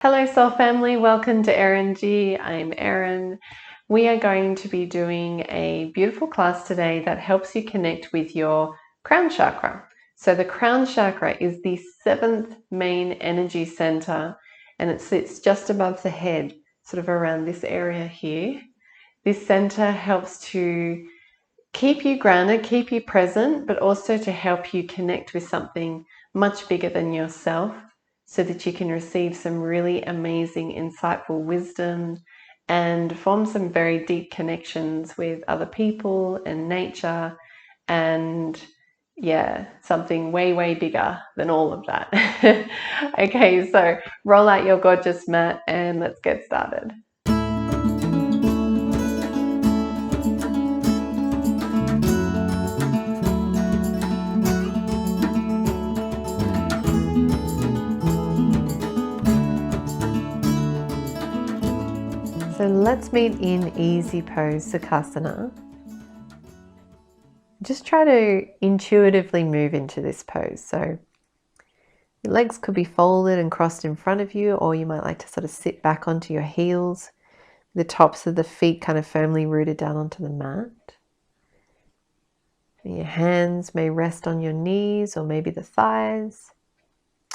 Hello Soul Family, welcome to Eringy. I'm Erin. We are going to be doing a beautiful class today that helps you connect with your crown chakra. So the crown chakra is the seventh main energy center and it sits just above the head, sort of around this area here. This center helps to keep you grounded, keep you present, but also to help you connect with something much bigger than yourself so that you can receive some really amazing, insightful wisdom and form some very deep connections with other people and nature and something way, way bigger than all of that. Okay, so roll out your gorgeous mat and let's get started. So let's meet in easy pose, Sahasrara. Just try to intuitively move into this pose. So your legs could be folded and crossed in front of you, or you might like to sort of sit back onto your heels, the tops of the feet kind of firmly rooted down onto the mat. Your hands may rest on your knees or maybe the thighs,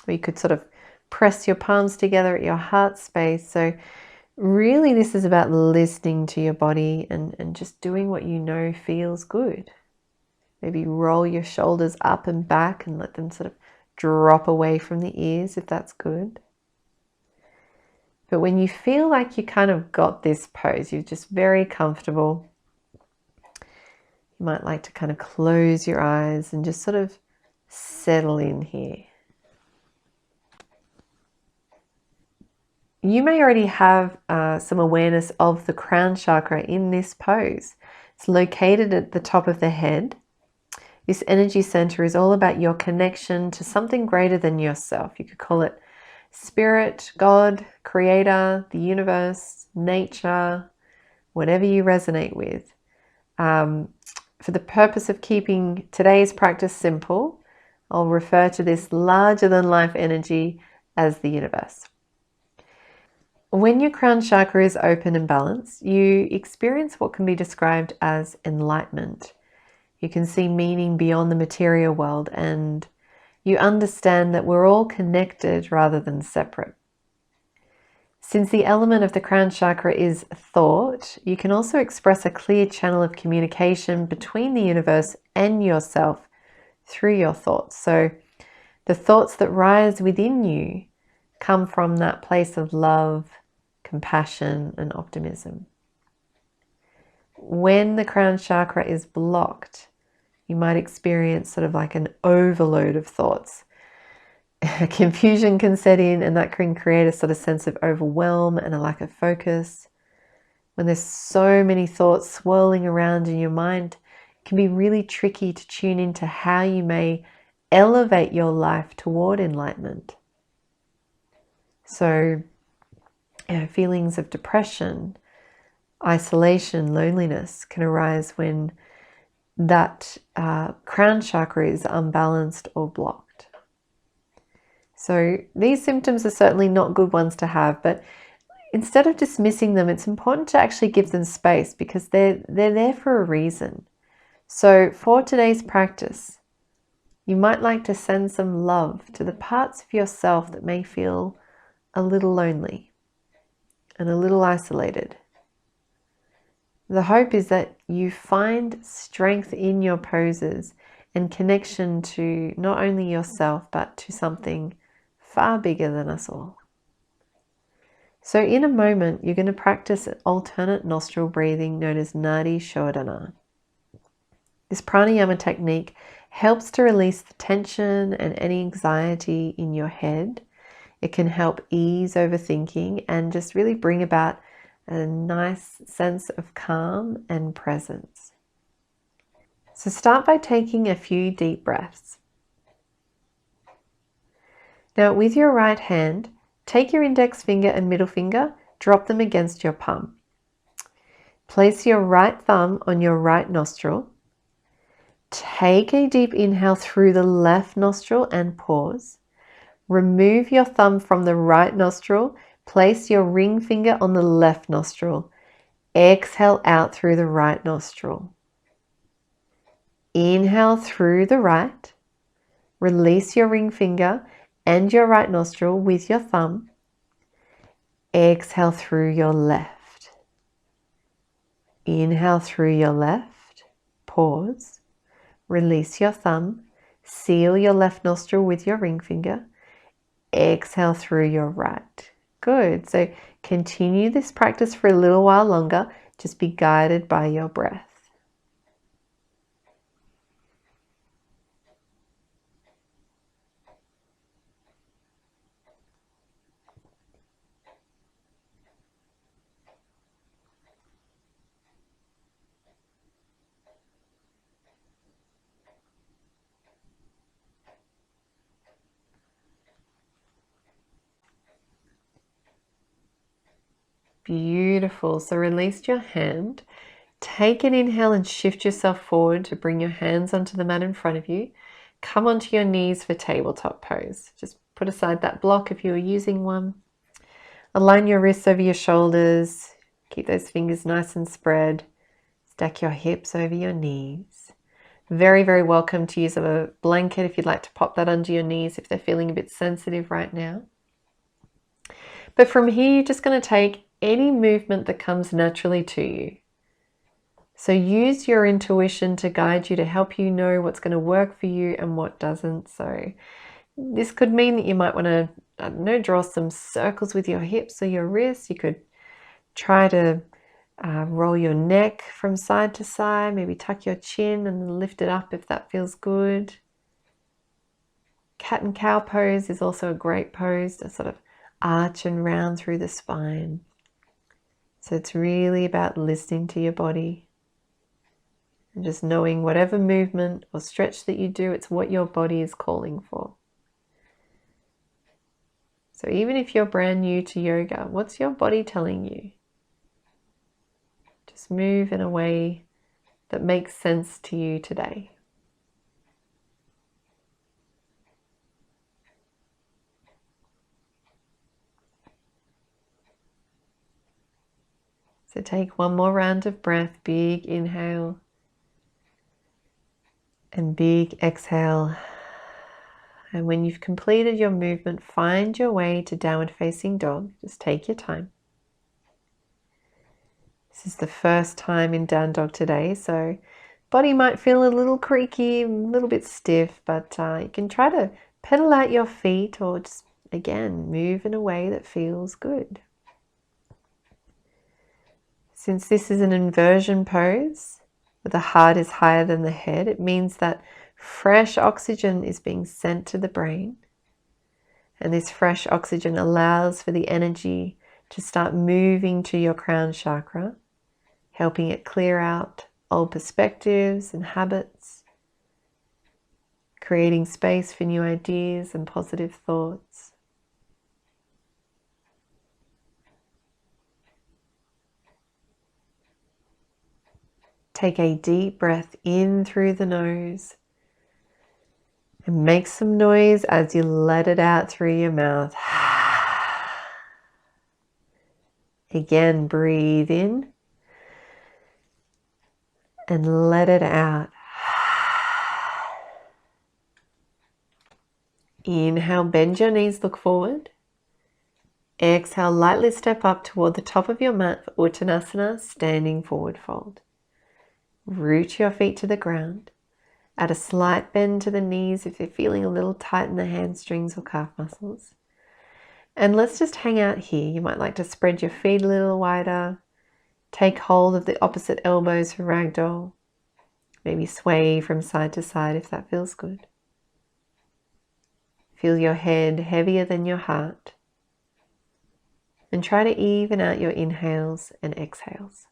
or you could sort of press your palms together at your heart space. So really, this is about listening to your body and just doing what you know feels good. Maybe roll your shoulders up and back and let them sort of drop away from the ears if that's good. But when you feel like you kind of got this pose, you're just very comfortable, you might like to kind of close your eyes and just sort of settle in here. You may already have some awareness of the crown chakra in this pose. It's located at the top of the head. This energy center is all about your connection to something greater than yourself. You could call it spirit, God, creator, the universe, nature, whatever you resonate with. For the purpose of keeping today's practice simple, I'll refer to this larger than life energy as the universe. When your crown chakra is open and balanced, you experience what can be described as enlightenment. You can see meaning beyond the material world and you understand that we're all connected rather than separate. Since the element of the crown chakra is thought, you can also express a clear channel of communication between the universe and yourself through your thoughts. So the thoughts that rise within you come from that place of love, compassion, and optimism. When the crown chakra is blocked, you might experience sort of like an overload of thoughts. Confusion can set in and that can create a sort of sense of overwhelm and a lack of focus. When there's so many thoughts swirling around in your mind, it can be really tricky to tune into how you may elevate your life toward enlightenment. So, feelings of depression, isolation, loneliness can arise when that crown chakra is unbalanced or blocked. So these symptoms are certainly not good ones to have, but instead of dismissing them, it's important to actually give them space because they're there for a reason. So for today's practice, you might like to send some love to the parts of yourself that may feel a little lonely and a little isolated. The hope is that you find strength in your poses and connection to not only yourself, but to something far bigger than us all. So in a moment, you're going to practice alternate nostril breathing known as Nadi Shodhana. This pranayama technique helps to release the tension and any anxiety in your head. It can help ease overthinking and just really bring about a nice sense of calm and presence. So start by taking a few deep breaths. Now with your right hand, take your index finger and middle finger, drop them against your palm. Place your right thumb on your right nostril. Take a deep inhale through the left nostril and pause. Remove your thumb from the right nostril, Place your ring finger on the left nostril. Exhale out through the right nostril. Inhale through the right. Release your ring finger and your right nostril with your thumb. Exhale through your left. Inhale through your left. Pause. Release your thumb. Seal your left nostril with your ring finger. Exhale through your right. Good. So continue this practice for a little while longer. Just be guided by your breath. Beautiful. So release your hand. Take an inhale and shift yourself forward to bring your hands onto the mat in front of you. Come onto your knees for tabletop pose. Just put aside that block if you are using one. Align your wrists over your shoulders. Keep those fingers nice and spread. Stack your hips over your knees. Very, very welcome to use a blanket if you'd like to pop that under your knees if they're feeling a bit sensitive right now. But from here, you're just going to take any movement that comes naturally to you. So use your intuition to guide you, to help you know what's going to work for you and what doesn't. So this could mean that you might want to, I don't know, draw some circles with your hips or your wrists. You could try to roll your neck from side to side, maybe tuck your chin and lift it up if that feels good. Cat and cow pose is also a great pose to sort of arch and round through the spine. So it's really about listening to your body and just knowing whatever movement or stretch that you do, it's what your body is calling for. So even if you're brand new to yoga, what's your body telling you? Just move in a way that makes sense to you today. So take one more round of breath, big inhale and big exhale. And when you've completed your movement, find your way to downward facing dog. Just take your time. This is the first time in down dog today, so body might feel a little creaky, a little bit stiff, but you can try to pedal out your feet or just, again, move in a way that feels good. Since this is an inversion pose, where the heart is higher than the head, it means that fresh oxygen is being sent to the brain. And this fresh oxygen allows for the energy to start moving to your crown chakra, helping it clear out old perspectives and habits, creating space for new ideas and positive thoughts. Take a deep breath in through the nose and make some noise as you let it out through your mouth. Again, breathe in and let it out. Inhale, bend your knees, look forward. Exhale, lightly step up toward the top of your mat for Uttanasana, standing forward fold. Root your feet to the ground. Add a slight bend to the knees if you're feeling a little tight in the hamstrings or calf muscles. And let's just hang out here. You might like to spread your feet a little wider. Take hold of the opposite elbows for ragdoll. Maybe sway from side to side if that feels good. Feel your head heavier than your heart. And try to even out your inhales and exhales.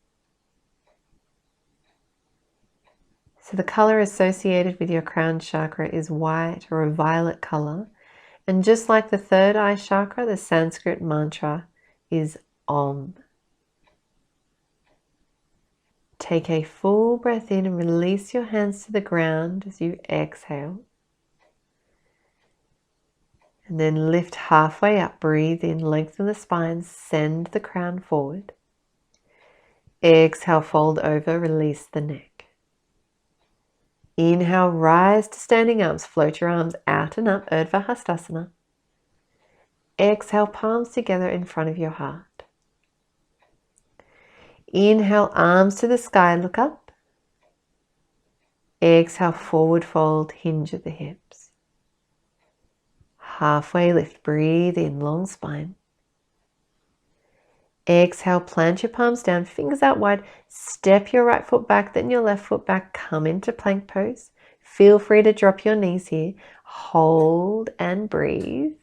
So the color associated with your crown chakra is white or a violet color. And just like the third eye chakra, the Sanskrit mantra is Om. Take a full breath in and release your hands to the ground as you exhale. And then lift halfway up, breathe in, lengthen the spine, send the crown forward. Exhale, fold over, release the neck. Inhale, rise to standing arms, float your arms out and up, Urdhva Hastasana. Exhale, palms together in front of your heart. Inhale, arms to the sky, look up. Exhale, forward fold, hinge at the hips. Halfway lift, breathe in, long spine. Exhale, plant your palms down, fingers out wide, step your right foot back, then your left foot back, come into plank pose. Feel free to drop your knees here. Hold and breathe.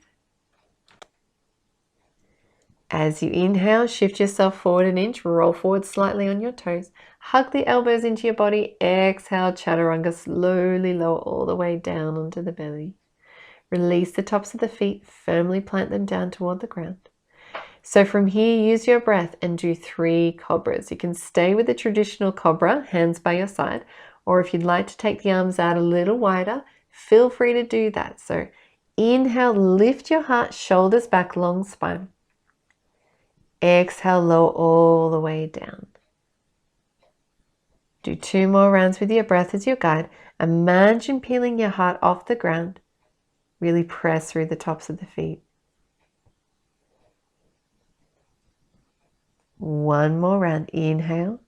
As you inhale, shift yourself forward an inch, roll forward slightly on your toes. Hug the elbows into your body. Exhale, chaturanga, slowly lower all the way down onto the belly. Release the tops of the feet, firmly plant them down toward the ground. So from here, use your breath and do 3 cobras. You can stay with the traditional cobra, hands by your side, or if you'd like to take the arms out a little wider, feel free to do that. So inhale, lift your heart, shoulders back, long spine. Exhale, lower all the way down. Do 2 more rounds with your breath as your guide. Imagine peeling your heart off the ground. Really press through the tops of the feet. 1 more round. Inhale.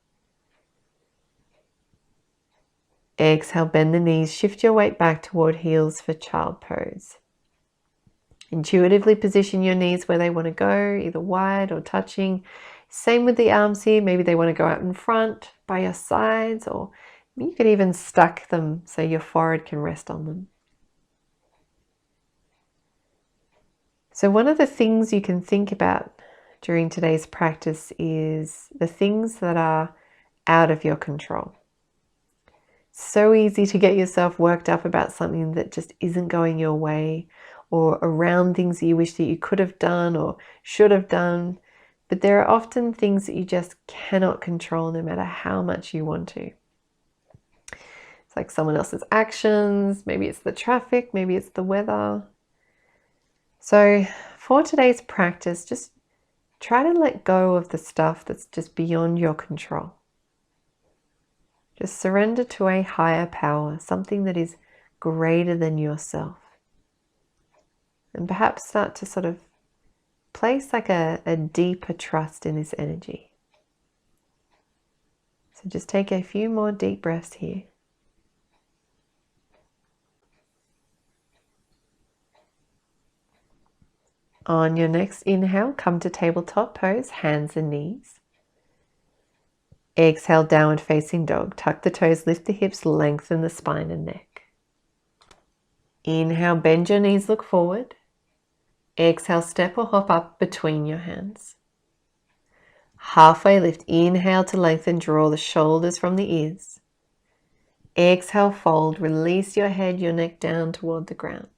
Exhale, bend the knees. Shift your weight back toward heels for child pose. Intuitively position your knees where they want to go, either wide or touching. Same with the arms here. Maybe they want to go out in front, by your sides, or you could even stack them so your forehead can rest on them. So one of the things you can think about during today's practice is the things that are out of your control. So easy to get yourself worked up about something that just isn't going your way, or around things that you wish that you could have done or should have done. But there are often things that you just cannot control no matter how much you want to. It's like someone else's actions, maybe it's the traffic, maybe it's the weather. So for today's practice, just try to let go of the stuff that's just beyond your control. Just surrender to a higher power, something that is greater than yourself. And perhaps start to sort of place like a deeper trust in this energy. So just take a few more deep breaths here. On your next inhale, come to tabletop pose, hands and knees. Exhale, downward facing dog. Tuck the toes, lift the hips, lengthen the spine and neck. Inhale, bend your knees, look forward. Exhale, step or hop up between your hands. Halfway lift, inhale to lengthen, draw the shoulders from the ears. Exhale, fold, release your head, your neck down toward the ground.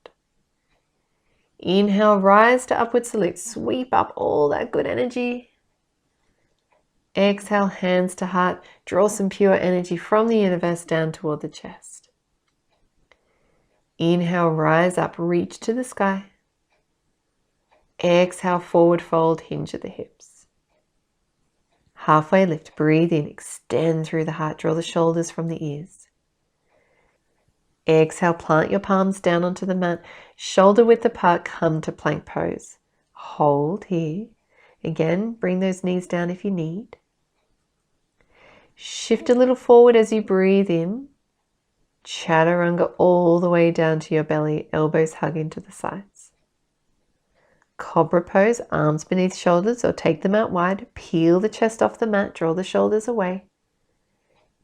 Inhale, rise to upward salute, sweep up all that good energy. Exhale, hands to heart, draw some pure energy from the universe down toward the chest. Inhale, rise up, reach to the sky. Exhale, forward fold, hinge at the hips. Halfway lift, breathe in, extend through the heart, draw the shoulders from the ears. Exhale, plant your palms down onto the mat, shoulder width apart, come to plank pose. Hold here. Again, bring those knees down if you need. Shift a little forward as you breathe in. Chaturanga all the way down to your belly, elbows hug into the sides. Cobra pose, arms beneath shoulders or take them out wide. Peel the chest off the mat, draw the shoulders away.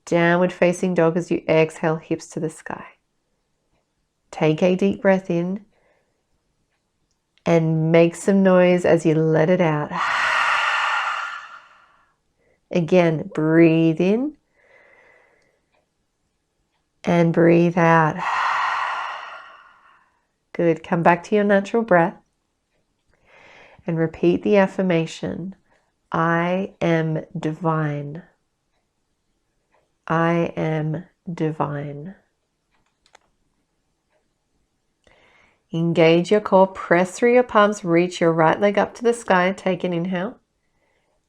Downward facing dog as you exhale, hips to the sky. Take a deep breath in and make some noise as you let it out. Again, breathe in and breathe out. Good. Come back to your natural breath and repeat the affirmation, I am divine. I am divine. Engage your core, press through your palms, reach your right leg up to the sky. Take an inhale.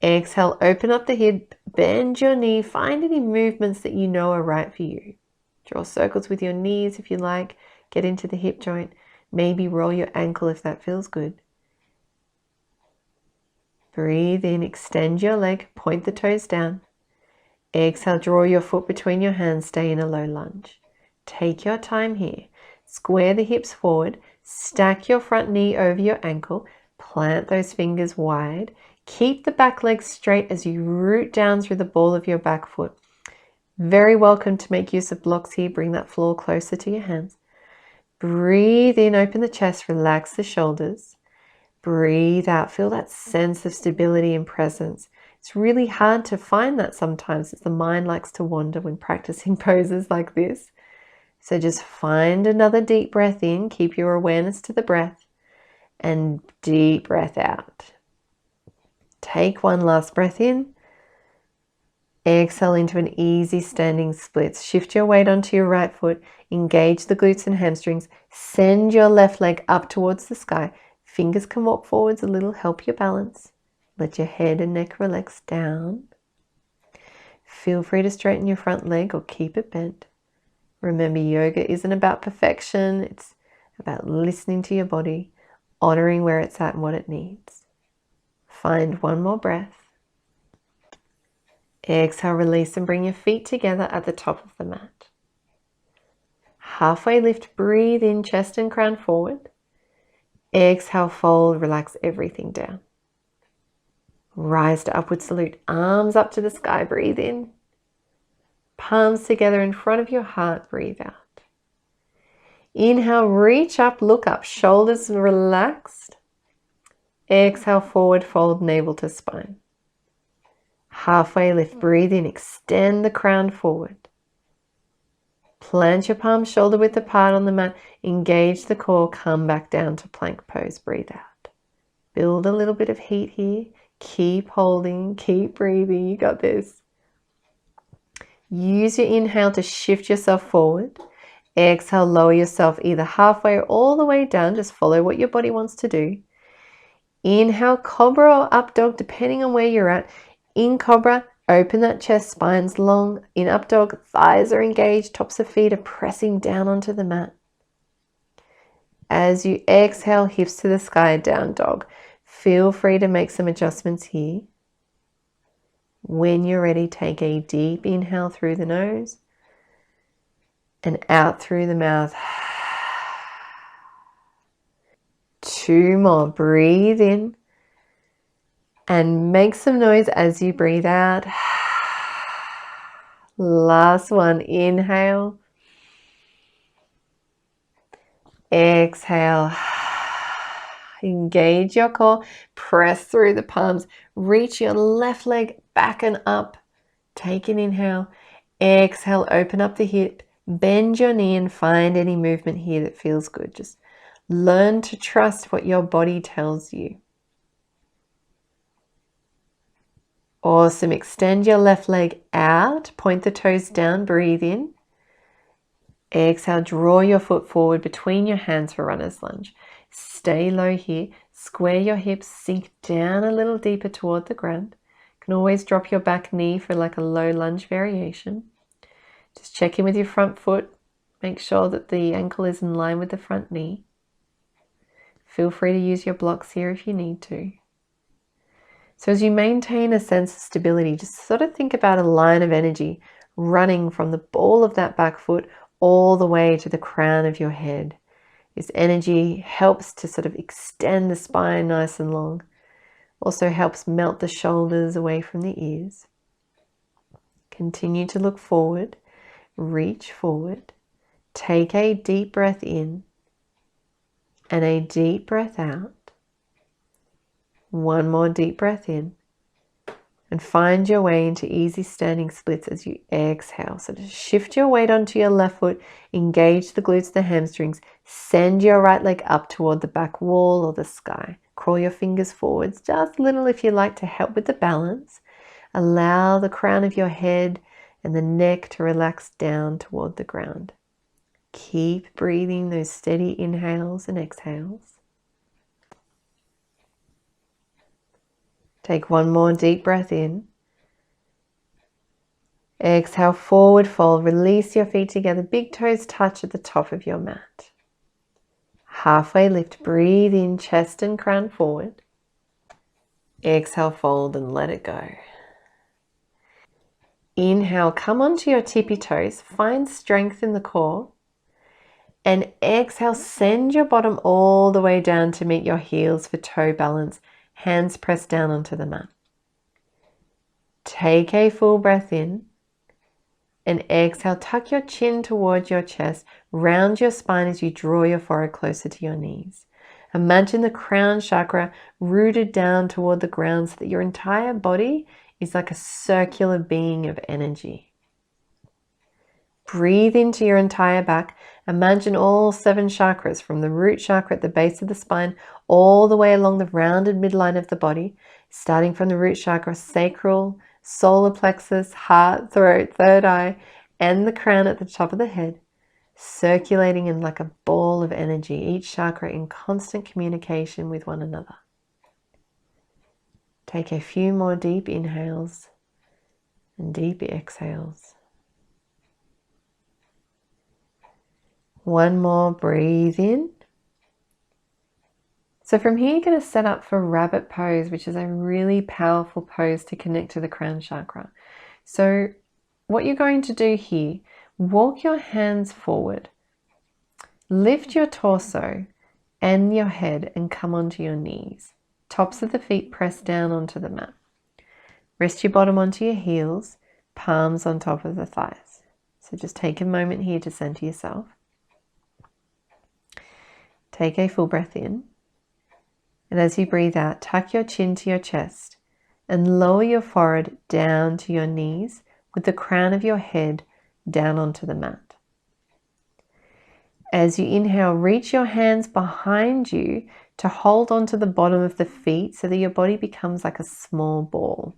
Exhale, open up the hip, bend your knee, find any movements that you know are right for you. Draw circles with your knees if you like, get into the hip joint, maybe roll your ankle if that feels good. Breathe in, extend your leg, point the toes down. Exhale, draw your foot between your hands, stay in a low lunge. Take your time here. Square the hips forward, stack your front knee over your ankle, plant those fingers wide. Keep the back leg straight as you root down through the ball of your back foot. Very welcome to make use of blocks here. Bring that floor closer to your hands. Breathe in, open the chest, relax the shoulders. Breathe out, feel that sense of stability and presence. It's really hard to find that sometimes as the mind likes to wander when practicing poses like this. So just find another deep breath in, keep your awareness to the breath, and deep breath out. Take one last breath in. Exhale into an easy standing split. Shift your weight onto your right foot, engage the glutes and hamstrings, send your left leg up towards the sky. Fingers can walk forwards a little, help your balance. Let your head and neck relax down. Feel free to straighten your front leg or keep it bent. Remember, yoga isn't about perfection. It's about listening to your body, honoring where it's at and what it needs. Find one more breath. Exhale, release and bring your feet together at the top of the mat. Halfway lift, breathe in, chest and crown forward. Exhale, fold, relax everything down. Rise to upward salute, arms up to the sky, breathe in. Palms together in front of your heart, breathe out. Inhale, reach up, look up, shoulders relaxed. Exhale, forward fold, navel to spine. Halfway lift, breathe in, extend the crown forward. Plant your palms shoulder width apart on the mat, engage the core, come back down to plank pose, breathe out. Build a little bit of heat here, keep holding, keep breathing, you got this. Use your inhale to shift yourself forward. Exhale, lower yourself either halfway or all the way down, just follow what your body wants to do. Inhale, cobra or up dog, depending on where you're at. In cobra, open that chest, spine's long. In up dog, thighs are engaged, tops of feet are pressing down onto the mat. As you exhale, hips to the sky, down dog. Feel free to make some adjustments here. When you're ready, take a deep inhale through the nose and out through the mouth. 2 more, breathe in. And make some noise as you breathe out. Last one, inhale. Exhale. Engage your core. Press through the palms. Reach your left leg back and up. Take an inhale. Exhale, open up the hip. Bend your knee and find any movement here that feels good. Just learn to trust what your body tells you. Awesome. Extend your left leg out. Point the toes down. Breathe in. Exhale. Draw your foot forward between your hands for runner's lunge. Stay low here. Square your hips. Sink down a little deeper toward the ground. You can always drop your back knee for like a low lunge variation. Just check in with your front foot. Make sure that the ankle is in line with the front knee. Feel free to use your blocks here if you need to. So as you maintain a sense of stability, just sort of think about a line of energy running from the ball of that back foot all the way to the crown of your head. This energy helps to sort of extend the spine nice and long. Also helps melt the shoulders away from the ears. Continue to look forward, reach forward. Take a deep breath in and a deep breath out. One more deep breath in and find your way into easy standing splits as you exhale. So just shift your weight onto your left foot, engage the glutes, the hamstrings, send your right leg up toward the back wall or the sky. Crawl your fingers forwards just a little if you like to help with the balance. Allow the crown of your head and the neck to relax down toward the ground. Keep breathing those steady inhales and exhales. Take one more deep breath in. Exhale, forward fold. Release your feet together. Big toes touch at the top of your mat. Halfway lift. Breathe in, chest and crown forward. Exhale, fold and let it go. Inhale, come onto your tippy toes. Find strength in the core. And exhale, send your bottom all the way down to meet your heels for toe balance. Hands pressed down onto the mat. Take a full breath in. And exhale, tuck your chin towards your chest. Round your spine as you draw your forehead closer to your knees. Imagine the crown chakra rooted down toward the ground so that your entire body is like a circular being of energy. Breathe into your entire back. Imagine all 7 chakras from the root chakra at the base of the spine all the way along the rounded midline of the body, starting from the root chakra, sacral, solar plexus, heart, throat, third eye, and the crown at the top of the head, circulating in like a ball of energy, each chakra in constant communication with one another. Take a few more deep inhales and deep exhales. One more, breathe in. So from here, you're going to set up for rabbit pose, which is a really powerful pose to connect to the crown chakra. So what you're going to do here, walk your hands forward, lift your torso and your head and come onto your knees. Tops of the feet press down onto the mat. Rest your bottom onto your heels, palms on top of the thighs. So just take a moment here to center yourself. Take a full breath in. And as you breathe out, tuck your chin to your chest and lower your forehead down to your knees with the crown of your head down onto the mat. As you inhale, reach your hands behind you to hold onto the bottom of the feet so that your body becomes like a small ball.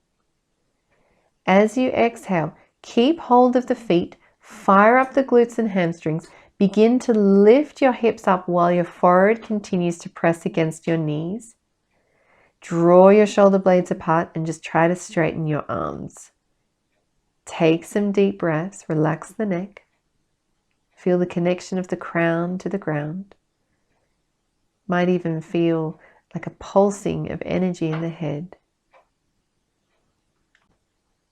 As you exhale, keep hold of the feet, fire up the glutes and hamstrings, begin to lift your hips up while your forehead continues to press against your knees. Draw your shoulder blades apart and just try to straighten your arms. Take some deep breaths, relax the neck. Feel the connection of the crown to the ground. Might even feel like a pulsing of energy in the head.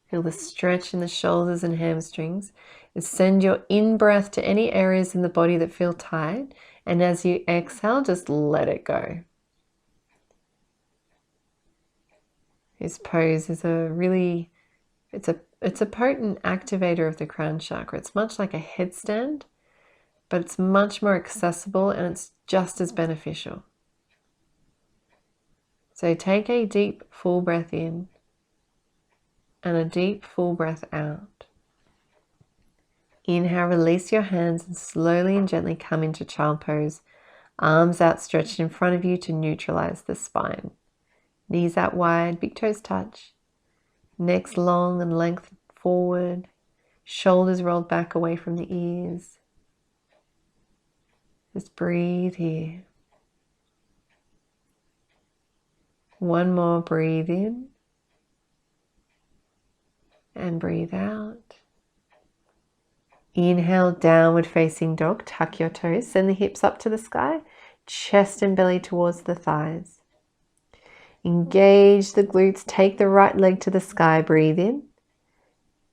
Feel the stretch in the shoulders and hamstrings. And send your in-breath to any areas in the body that feel tight. And as you exhale, just let it go. This pose is it's a potent activator of the crown chakra. It's much like a headstand, but it's much more accessible and it's just as beneficial. So take a deep full breath in and a deep full breath out. Inhale, release your hands and slowly and gently come into child pose. Arms outstretched in front of you to neutralize the spine. Knees out wide, big toes touch. Necks long and lengthened forward. Shoulders rolled back away from the ears. Just breathe here. One more, breathe in. And breathe out. Inhale, downward facing dog. Tuck your toes. Send the hips up to the sky. Chest and belly towards the thighs. Engage the glutes. Take the right leg to the sky. Breathe in.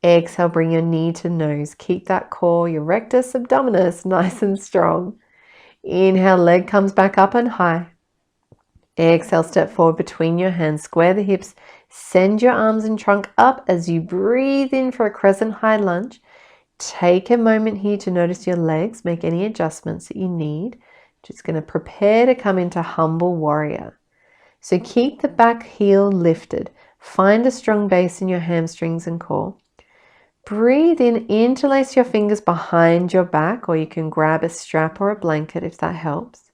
Exhale, bring your knee to nose. Keep that core, your rectus abdominis, nice and strong. Inhale, leg comes back up and high. Exhale, step forward between your hands. Square the hips. Send your arms and trunk up as you breathe in for a crescent high lunge. Take a moment here to notice your legs. Make any adjustments that you need. Just going to prepare to come into humble warrior. So keep the back heel lifted. Find a strong base in your hamstrings and core. Breathe in, interlace your fingers behind your back, or you can grab a strap or a blanket if that helps.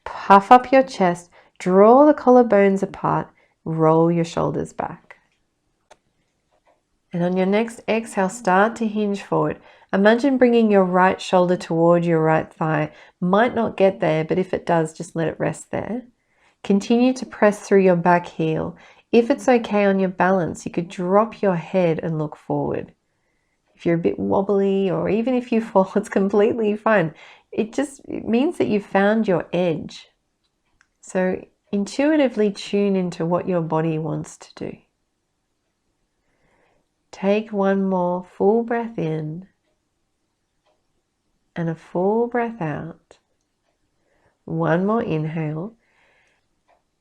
Puff up your chest, draw the collarbones apart, roll your shoulders back. And on your next exhale, start to hinge forward. Imagine bringing your right shoulder toward your right thigh. Might not get there, but if it does, just let it rest there. Continue to press through your back heel. If it's okay on your balance, you could drop your head and look forward. If you're a bit wobbly, or even if you fall, it's completely fine. It means that you've found your edge. So intuitively tune into what your body wants to do. Take one more full breath in and a full breath out. One more inhale.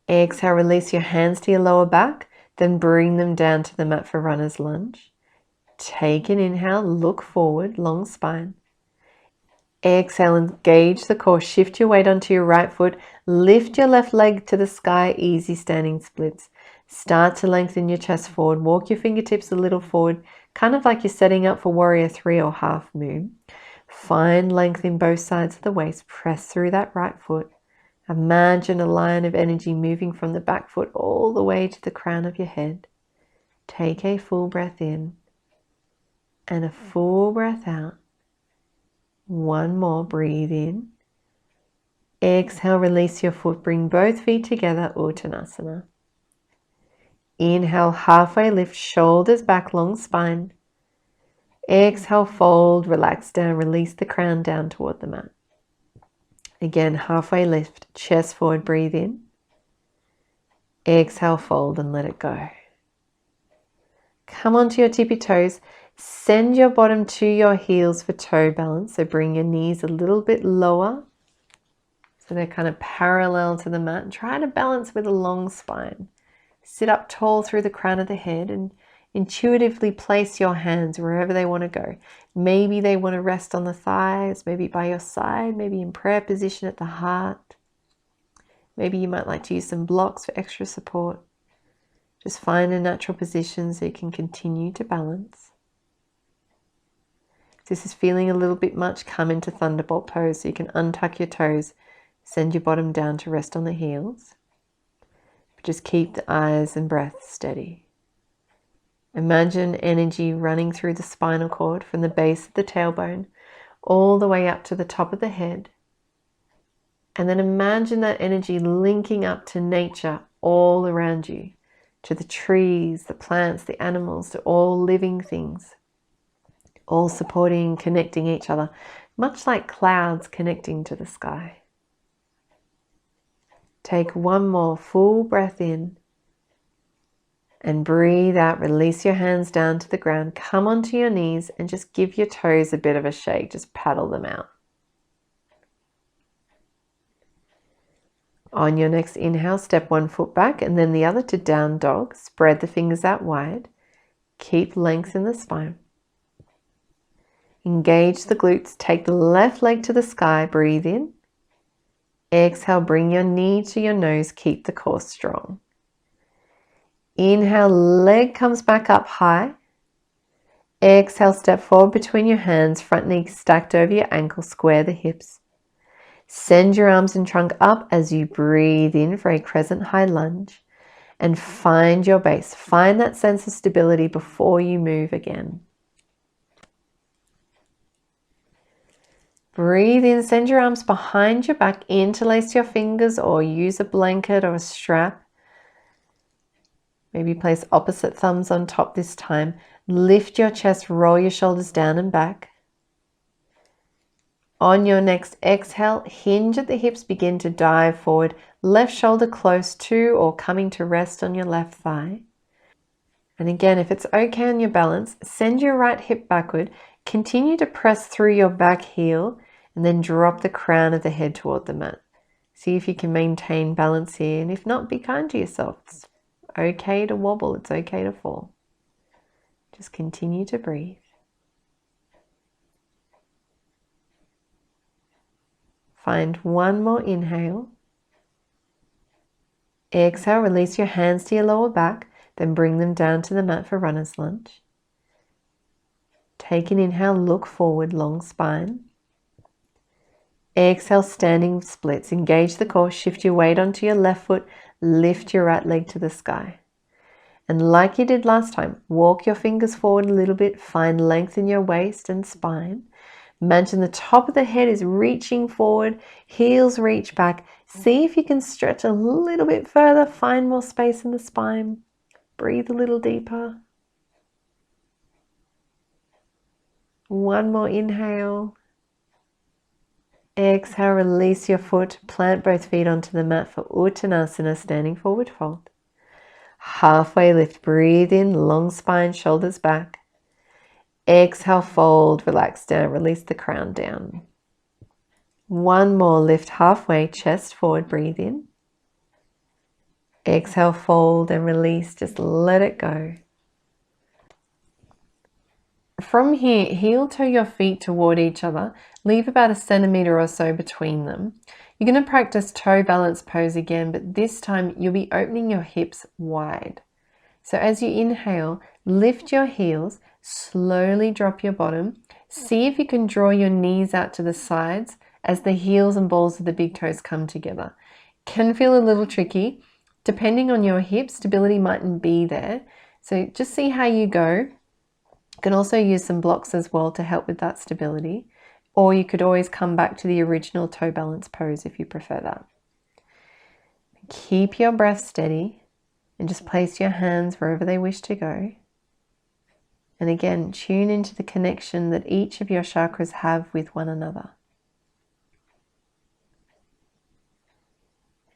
Exhale, release your hands to your lower back, then bring them down to the mat for runner's lunge. Take an inhale, look forward, long spine. Exhale, engage the core, shift your weight onto your right foot, lift your left leg to the sky, easy standing splits. Start to lengthen your chest forward, walk your fingertips a little forward, kind of like you're setting up for warrior 3 or half moon. Find length in both sides of the waist, press through that right foot. Imagine a line of energy moving from the back foot all the way to the crown of your head. Take a full breath in and a full breath out. One more, breathe in. Exhale, release your foot, bring both feet together, Uttanasana. Inhale, halfway lift, shoulders back, long spine. Exhale, fold, relax down, release the crown down toward the mat. Again, halfway lift, chest forward, breathe in. Exhale, fold and let it go. Come onto your tippy toes. Send your bottom to your heels for toe balance. So bring your knees a little bit lower, so they're kind of parallel to the mat. And try to balance with a long spine. Sit up tall through the crown of the head and intuitively place your hands wherever they want to go. Maybe they want to rest on the thighs, maybe by your side, maybe in prayer position at the heart. Maybe you might like to use some blocks for extra support. Just find a natural position so you can continue to balance. If this is feeling a little bit much, come into thunderbolt pose so you can untuck your toes, send your bottom down to rest on the heels. Just keep the eyes and breath steady. Imagine energy running through the spinal cord from the base of the tailbone all the way up to the top of the head. And then imagine that energy linking up to nature all around you, to the trees, the plants, the animals, to all living things, all supporting, connecting each other, much like clouds connecting to the sky. Take one more full breath in and breathe out. Release your hands down to the ground. Come onto your knees and just give your toes a bit of a shake. Just paddle them out. On your next inhale, step one foot back and then the other to down dog. Spread the fingers out wide. Keep length in the spine. Engage the glutes. Take the left leg to the sky. Breathe in. Exhale, bring your knee to your nose. Keep the core strong. Inhale, leg comes back up high. Exhale, step forward between your hands, front knee stacked over your ankle, square the hips. Send your arms and trunk up as you breathe in for a crescent high lunge and find your base. Find that sense of stability before you move again. Breathe in, send your arms behind your back, interlace your fingers or use a blanket or a strap. Maybe place opposite thumbs on top this time. Lift your chest, roll your shoulders down and back. On your next exhale, hinge at the hips, begin to dive forward. Left shoulder close to or coming to rest on your left thigh. And again, if it's okay on your balance, send your right hip backward. Continue to press through your back heel and then drop the crown of the head toward the mat. See if you can maintain balance here, and if not, be kind to yourself. It's okay to wobble, it's okay to fall. Just continue to breathe. Find one more inhale. Exhale, release your hands to your lower back, then bring them down to the mat for runner's lunge. Take an inhale, look forward, long spine. Exhale, standing splits. Engage the core, shift your weight onto your left foot, lift your right leg to the sky. And like you did last time, walk your fingers forward a little bit, find length in your waist and spine. Imagine the top of the head is reaching forward, heels reach back. See if you can stretch a little bit further, find more space in the spine. Breathe a little deeper. One more inhale. Exhale, release your foot, plant both feet onto the mat for Uttanasana, standing forward fold. Halfway lift, breathe in, long spine, shoulders back. Exhale, fold, relax down, release the crown down. One more, lift halfway, chest forward, breathe in. Exhale, fold and release, just let it go. From here, heel toe your feet toward each other. Leave about 1 centimeter or so between them. You're going to practice toe balance pose again, but this time you'll be opening your hips wide. So as you inhale, lift your heels, slowly drop your bottom. See if you can draw your knees out to the sides as the heels and balls of the big toes come together. Can feel a little tricky. Depending on your hips, stability mightn't be there. So just see how you go. You can also use some blocks as well to help with that stability. Or you could always come back to the original toe balance pose if you prefer that. Keep your breath steady and just place your hands wherever they wish to go. And again, tune into the connection that each of your chakras have with one another.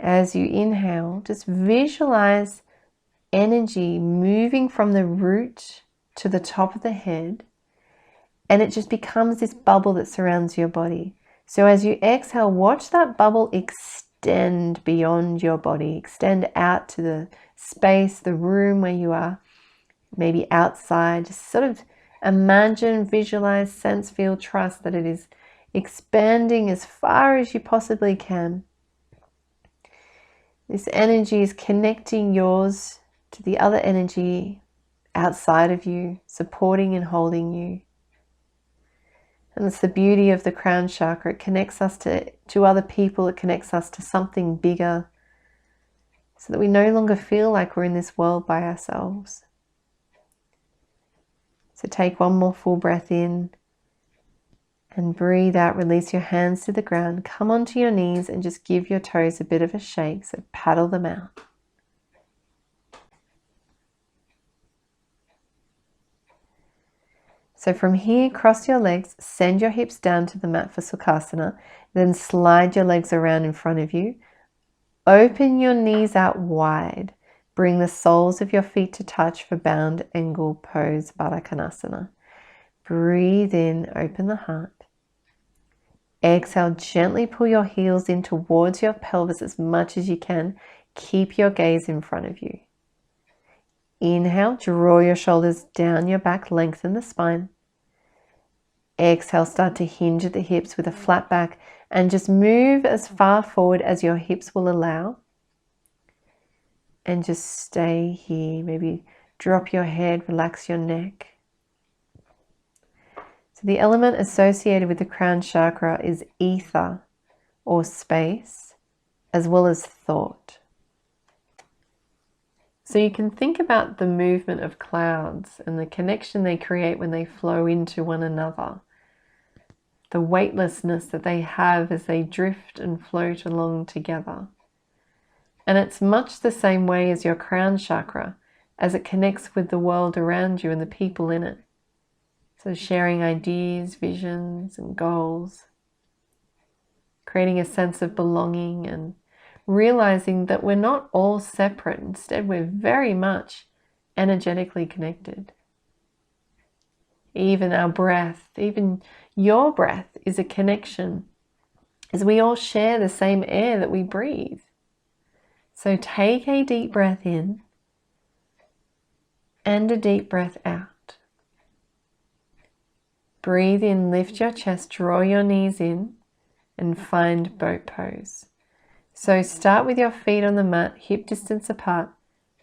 As you inhale, just visualize energy moving from the root to the top of the head, and it just becomes this bubble that surrounds your body. So as you exhale, watch that bubble extend beyond your body, extend out to the space, the room where you are, maybe outside. Just sort of imagine, visualize, sense, feel, trust that it is expanding as far as you possibly can. This energy is connecting yours to the other energy outside of you, supporting and holding you. And it's the beauty of the crown chakra. It connects us to other people. It connects us to something bigger so that we no longer feel like we're in this world by ourselves. So take one more full breath in and breathe out. Release your hands to the ground. Come onto your knees and just give your toes a bit of a shake. So paddle them out. So from here, cross your legs, send your hips down to the mat for Sukhasana, then slide your legs around in front of you. Open your knees out wide. Bring the soles of your feet to touch for bound angle pose, Baddha Konasana. Breathe in, open the heart. Exhale, gently pull your heels in towards your pelvis as much as you can. Keep your gaze in front of you. Inhale, draw your shoulders down your back, lengthen the spine. Exhale, start to hinge at the hips with a flat back and just move as far forward as your hips will allow. And just stay here. Maybe drop your head, relax your neck. So the element associated with the crown chakra is ether or space, as well as thought. So you can think about the movement of clouds and the connection they create when they flow into one another. The weightlessness that they have as they drift and float along together. And it's much the same way as your crown chakra as it connects with the world around you and the people in it. So sharing ideas, visions, and goals. Creating a sense of belonging and realizing that we're not all separate. Instead, we're very much energetically connected. Even our breath, even your breath is a connection, as we all share the same air that we breathe. So take a deep breath in and a deep breath out. Breathe in, lift your chest, draw your knees in, and find boat pose. So start with your feet on the mat, hip distance apart.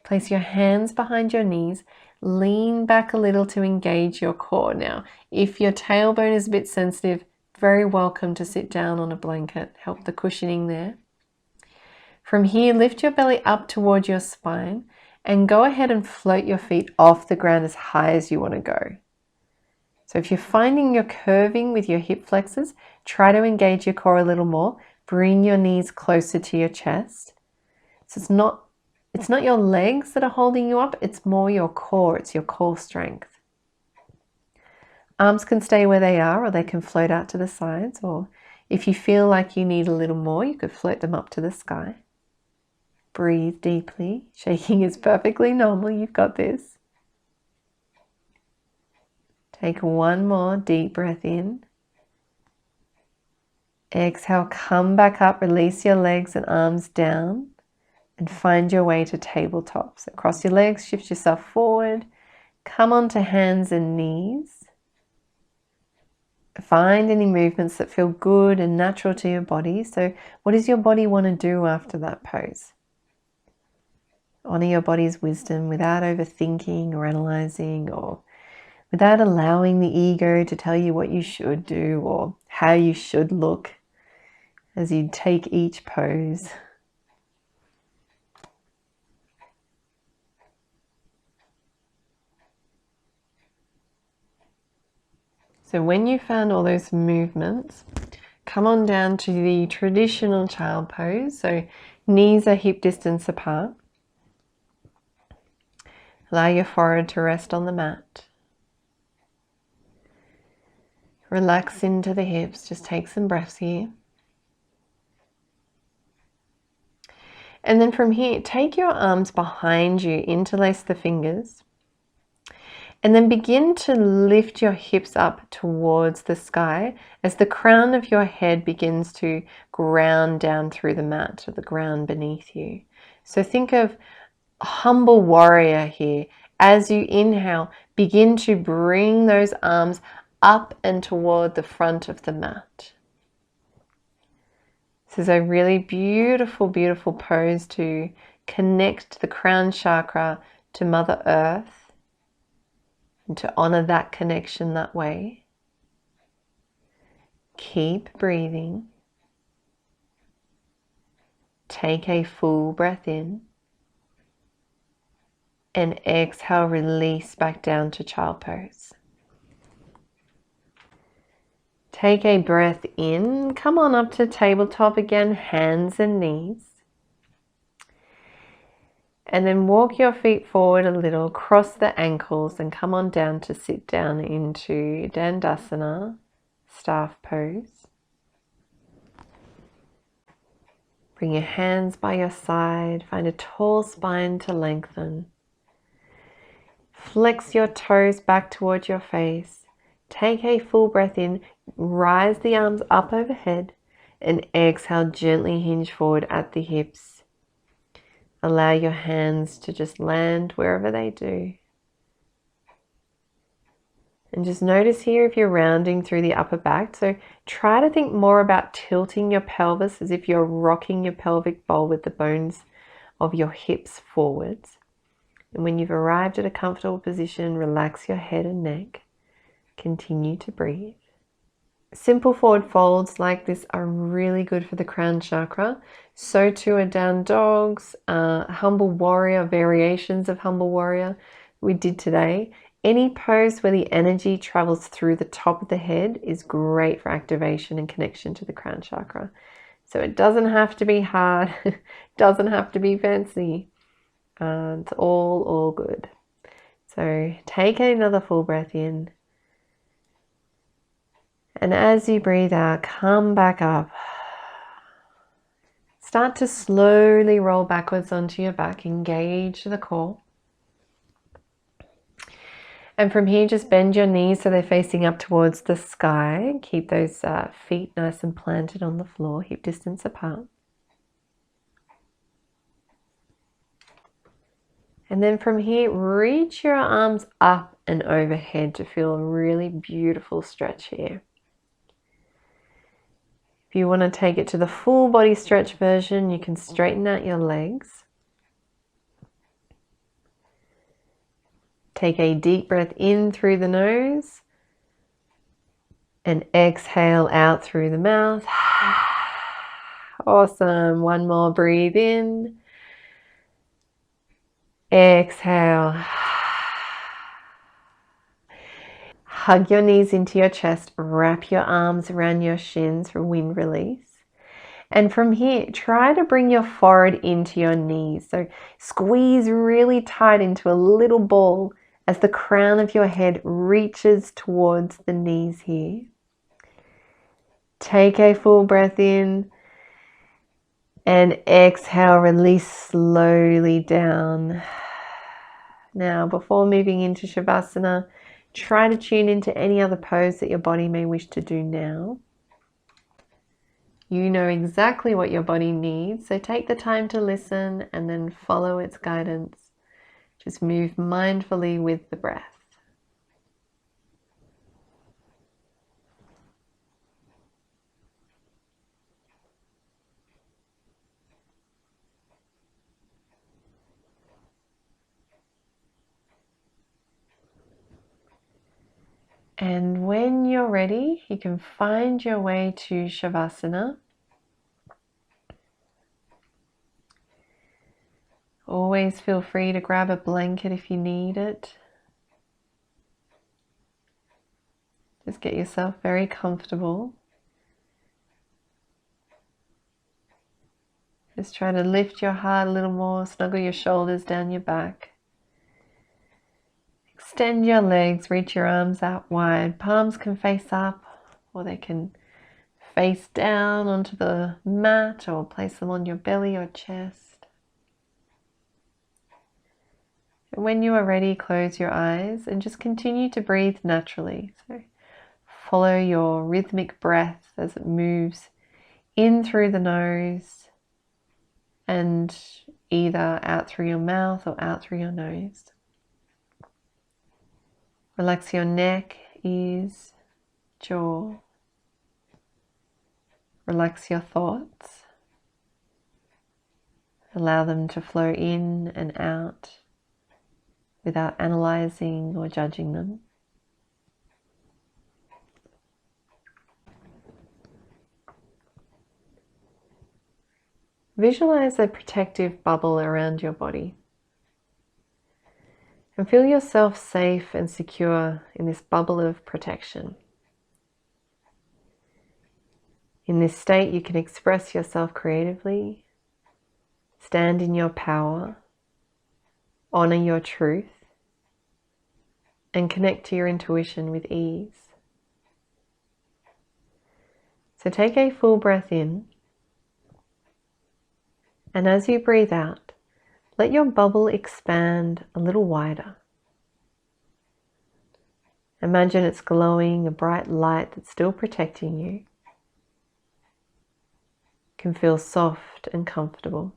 Place your hands behind your knees. Lean back a little to engage your core. Now, if your tailbone is a bit sensitive, very welcome to sit down on a blanket. Help the cushioning there. From here, lift your belly up toward your spine And go ahead and float your feet off the ground as high as you want to go. So if you're finding you're curving with your hip flexors, try to engage your core a little more. Bring your knees closer to your chest. So it's not your legs that are holding you up, it's more your core, it's your core strength. Arms can stay where they are, or they can float out to the sides, or if you feel like you need a little more, you could float them up to the sky. Breathe deeply. Shaking is perfectly normal. You've got this. Take one more deep breath in. Exhale, come back up. Release your legs and arms down and find your way to tabletop. So cross your legs, shift yourself forward. Come onto hands and knees. Find any movements that feel good and natural to your body. So what does your body want to do after that pose? Honor your body's wisdom without overthinking or analyzing, or without allowing the ego to tell you what you should do or how you should look as you take each pose. So when you found all those movements, come on down to the traditional child pose. So knees are hip distance apart. Allow your forehead to rest on the mat. Relax into the hips. Just take some breaths here. And then from here, take your arms behind you, interlace the fingers. And then begin to lift your hips up towards the sky as the crown of your head begins to ground down through the mat, or the ground beneath you. So think of humble warrior here. As you inhale, begin to bring those arms up and toward the front of the mat. This is a really beautiful, beautiful pose to connect the crown chakra to Mother Earth and to honor that connection that way. Keep breathing. Take a full breath in. And exhale, release back down to child pose. Take a breath in. Come on up to tabletop again, hands and knees. And then walk your feet forward a little, cross the ankles and come on down to sit down into Dandasana, staff pose. Bring your hands by your side, find a tall spine to lengthen. Flex your toes back towards your face. Take a full breath in, rise the arms up overhead, and exhale, gently hinge forward at the hips. Allow your hands to just land wherever they do. And just notice here if you're rounding through the upper back. So try to think more about tilting your pelvis as if you're rocking your pelvic bowl with the bones of your hips forwards. And when you've arrived at a comfortable position, relax your head and neck. Continue to breathe. Simple forward folds like this are really good for the crown chakra. So too are down dogs, humble warrior, variations of humble warrior we did today. Any pose where the energy travels through the top of the head is great for activation and connection to the crown chakra. So it doesn't have to be hard, doesn't have to be fancy. It's all good. So take another full breath in. And as you breathe out, come back up. Start to slowly roll backwards onto your back. Engage the core. And from here, just bend your knees so they're facing up towards the sky. Keep those feet nice and planted on the floor, hip distance apart. And then from here, reach your arms up and overhead to feel a really beautiful stretch here. If you want to take it to the full body stretch version, you can straighten out your legs. Take a deep breath in through the nose and exhale out through the mouth. Awesome. One more, breathe in. Exhale. Hug your knees into your chest. Wrap your arms around your shins for wind release. And from here, try to bring your forehead into your knees. So squeeze really tight into a little ball as the crown of your head reaches towards the knees here. Take a full breath in and exhale, release slowly down. Now, before moving into Shavasana, try to tune into any other pose that your body may wish to do now. You know exactly what your body needs, so take the time to listen and then follow its guidance. Just move mindfully with the breath. And when you're ready, you can find your way to Shavasana. Always feel free to grab a blanket if you need it. Just get yourself very comfortable. Just try to lift your heart a little more, snuggle your shoulders down your back. Extend your legs, reach your arms out wide. Palms can face up or they can face down onto the mat or place them on your belly or chest. And when you are ready, close your eyes and just continue to breathe naturally. So follow your rhythmic breath as it moves in through the nose and either out through your mouth or out through your nose. Relax your neck, ears, jaw. Relax your thoughts. Allow them to flow in and out without analyzing or judging them. Visualize a protective bubble around your body. And feel yourself safe and secure in this bubble of protection. In this state, you can express yourself creatively, stand in your power, honor your truth, and connect to your intuition with ease. So take a full breath in, and as you breathe out, let your bubble expand a little wider. Imagine it's glowing a bright light that's still protecting you. You can feel soft and comfortable.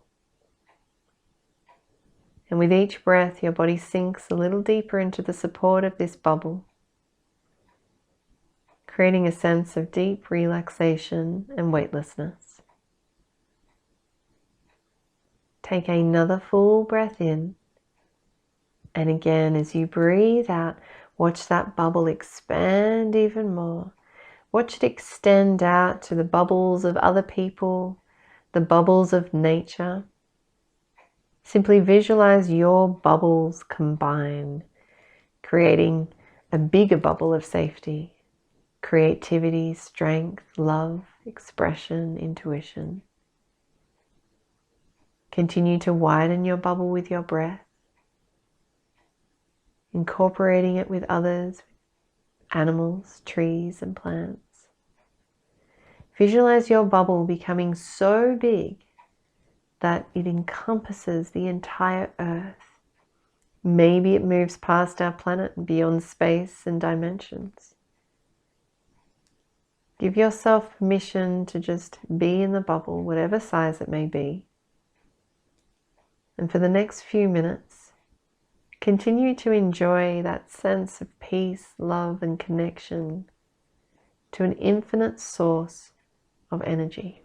And with each breath, your body sinks a little deeper into the support of this bubble, creating a sense of deep relaxation and weightlessness. Take another full breath in, and again, as you breathe out, watch that bubble expand even more. Watch it extend out to the bubbles of other people, the bubbles of nature. Simply visualize your bubbles combine, creating a bigger bubble of safety, creativity, strength, love, expression, intuition. Continue to widen your bubble with your breath, incorporating it with others, animals, trees, and plants. Visualize your bubble becoming so big that it encompasses the entire earth. Maybe it moves past our planet and beyond space and dimensions. Give yourself permission to just be in the bubble, whatever size it may be. And for the next few minutes, continue to enjoy that sense of peace, love, and connection to an infinite source of energy.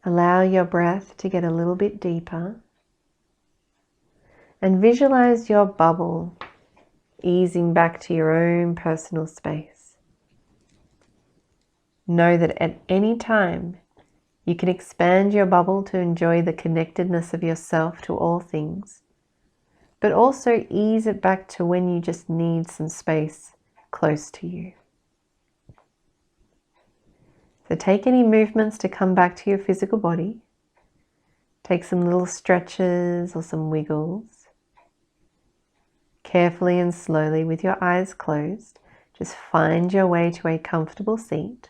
Allow your breath to get a little bit deeper. And visualize your bubble easing back to your own personal space. Know that at any time you can expand your bubble to enjoy the connectedness of yourself to all things, but also ease it back to when you just need some space close to you. So take any movements to come back to your physical body. Take some little stretches or some wiggles. Carefully and slowly, with your eyes closed, just find your way to a comfortable seat.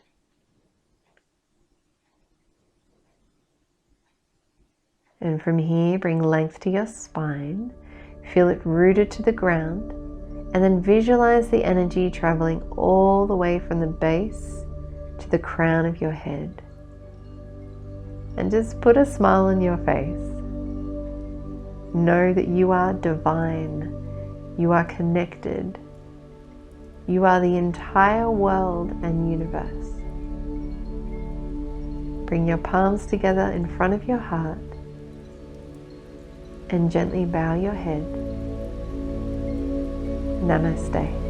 And from here, bring length to your spine. Feel it rooted to the ground. And then visualize the energy traveling all the way from the base to the crown of your head. And just put a smile on your face. Know that you are divine. You are connected. You are the entire world and universe. Bring your palms together in front of your heart and gently bow your head. Namaste.